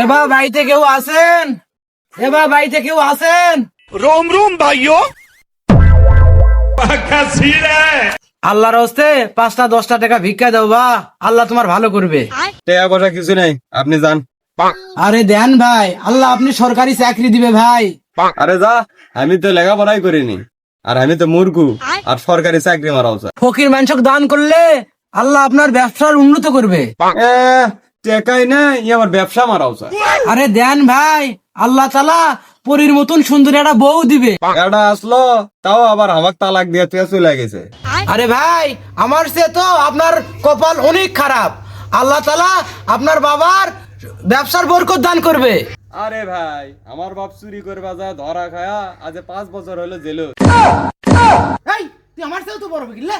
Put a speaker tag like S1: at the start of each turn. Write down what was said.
S1: এবার বাড়িতে কেউ আছেন? এবার বাড়িতে কেউ আছেন?
S2: रोम रोम भाइयों पक्का सीन है।
S1: আল্লাহর হস্তে 5টা 10টা টাকা ভিক্ষা দাও বা, আল্লাহ তোমার ভালো করবে।
S3: টাকা পয়সা কিছু নাই, আপনি যান।
S1: আরে দেন ভাই, আল্লাহ আপনি সরকারি চাকরি দিবে ভাই।
S3: আরে যা, আমি তো লেখাপড়াই করিনি, আর আমি তো মুরগু, আর সরকারি চাকরি মারা উচিত।
S1: ফকির মানুষকে দান করলে আল্লাহ আপনার ব্যবসার উন্নত করবে।
S3: টাকাই নাই, আমার ব্যবসা মারা উচিত।
S1: আরে দেন ভাই, আল্লাহ তাআলা পরীর মতন সুন্দর একটা বউ দিবে।
S3: এটা আসলো, তাও আবার আমাক তালাক দিয়ে তুই চলে গেছে।
S1: আরে ভাই, আমার সে তো আপনার কপাল অনেক খারাপ। আল্লাহ তাআলা আপনার বাবার ব্যবসার বরকত দান করবে।
S3: আরে ভাই, আমার বাপ চুরি করবা যা ধরা খায়া আজ 5 বছর হলো জেল।
S1: এই তুই আমার চেয়েও তো বড় বুঝলে।